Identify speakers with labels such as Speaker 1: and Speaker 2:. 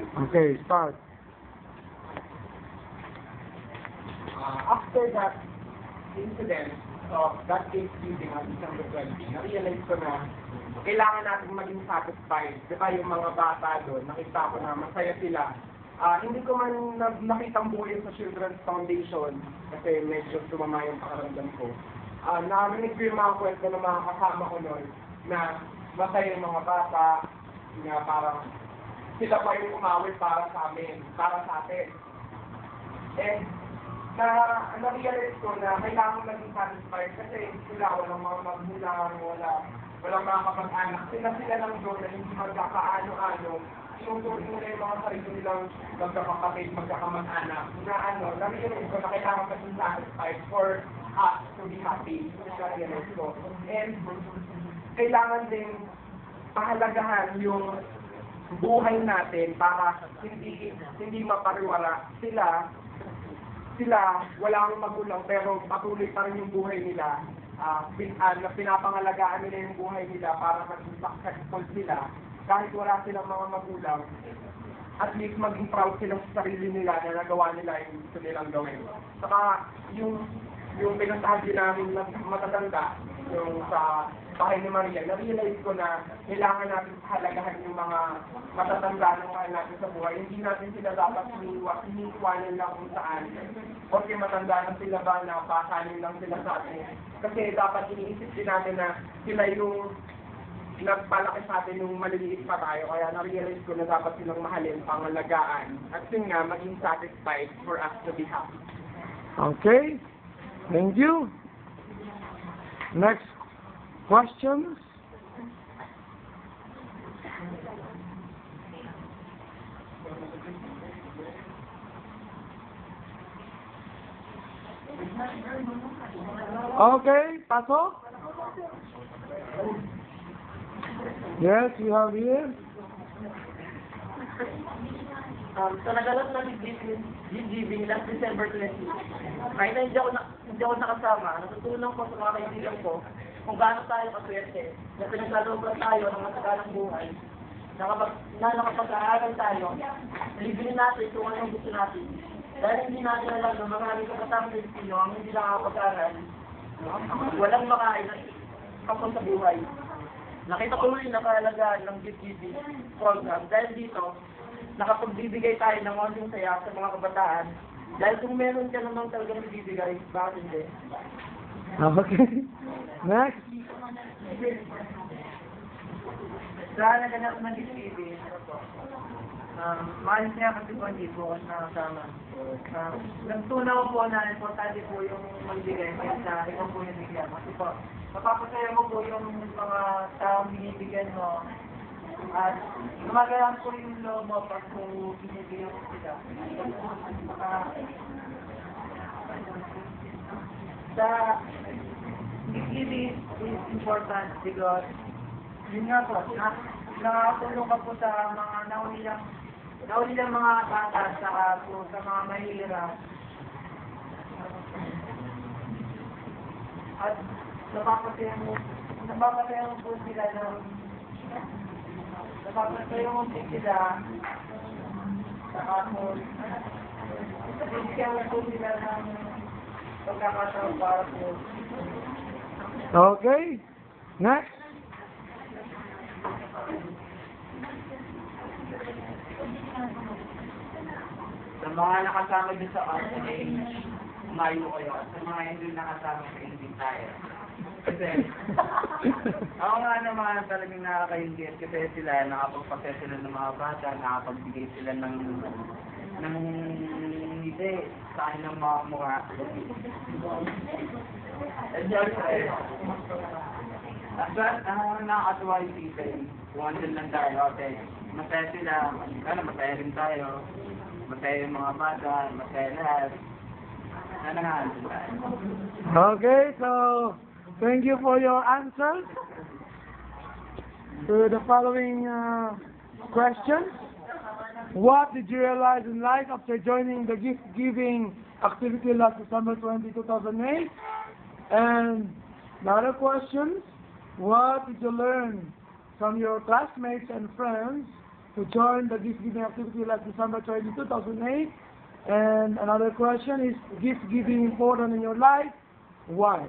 Speaker 1: Okay, start.
Speaker 2: After that incident of that Thanksgiving on December 20, na-realize ko na kailangan natin maging satisfied. Diba yung mga bata doon, nakita ko na masaya sila. Hindi ko man nakitang buhay sa Children's Foundation kasi medyo sumama yung pakaramdam ko. Narinig ko yung mga kwento ng mga kasama ko noon na masaya yung mga bata na parang sila pa yung umawit para sa amin, para sa atin. And na-realize ko na kailangan maging satisfied kasi sila walang mga magulang, walang mga kapag-anak. Sila lang doon na hindi magkakaano-ano. Inuturin nila yung mga sarili nilang magkakapatid, magkakamag-anak. Na-realize ko na kailangan maging satisfied for us to be happy. Na-realize ko. And kailangan din pahalagahan yung buhay natin para hindi mapariwara. Sila walang magulang pero patuloy pa rin yung buhay nila. Pinapangalagaan nila yung buhay nila para maging successful sila. Kahit wala silang mga magulang, at least maging proud sila sa sarili nila na nagawa nila yung gusto nilang gawin. Saka yung pinuntahan din namin matatanda, yung sa bahay ni Maria, na-realize ko na kailangan natin halagahan yung mga matatanda ng mahal natin sa buhay. Hindi natin sila dapat iniiwanan lang kung saan. Porque matanda na sila ba na pasanin lang sila sa atin. Kasi dapat iniisip din natin na sila yung nagpalaki sa atin nung maliliit pa tayo. Kaya na-realize ko na dapat silang mahalin, pangalagaan. At yun nga, maging satisfied for us to be happy.
Speaker 1: Okay, thank you. Next questions? Okay, pasok. Yes, you have here.
Speaker 3: Sa nagalap na giving last December 20, kahit na hindi ako nakasama, natutunan ko sa mga kaibigan ko kung gaano tayo kaswerte, na pinaglalooban tayo ng matagalang buhay, na nakapag-aaral tayo, libre natin kung anong gusto natin. Dahil hindi natin alam na maraming kapatang Pilipino ang hindi nakakapag-aaral, walang makain kapag sa buhay. Nakita ko rin na kahalagaan ng gift giving program dahil dito, nakapagbibigay tayo ng konting saya sa mga kabataan. Dahil kung meron ka namang talagang bibigay, bakit hindi?
Speaker 1: Okay. Next.
Speaker 3: Sa naganap ng gift giving, maalis niya kasi po hindi po ako nakasama. Nagtunaw po na importante po yung magbigay kaysa ikaw po yung bigyan. Kasi po, mapapasaya mo po yung mga taong binibigyan mo. At gumagalang po yung loob mo pag po binibigyan mo sila. Sa giving is important because yun nga po, nakakatulong ka po sa mga naulilang mga bata sa mga mahihirap. At napapasaya mo po sila ng saka po bibigyan mo po sila ng pagkakataon para po.
Speaker 1: Okay. Next.
Speaker 2: Sa mga nakasama din sa age, umayo kayo. At sa mga hindi nakasama sa hindi tayo. Kasi, ako nga naman talagang nakakaingit kasi sila nakapagpasya sila ng mga bata, nakapagbigay sila ng ngiti sa kanilang mga mukha. At nakakatuwa yung tita, kung andun lang tayo, okay, masaya sila, masaya rin tayo, masaya yung mga bata, masaya lahat.
Speaker 1: Okay, so thank you for your answers to the following questions. What did you realize in life after joining the gift giving activity last December 20, 2008? And another question, what did you learn from your classmates and friends to join the gift giving activity last December 20, 2008? And another question is gift giving important in your life? Why?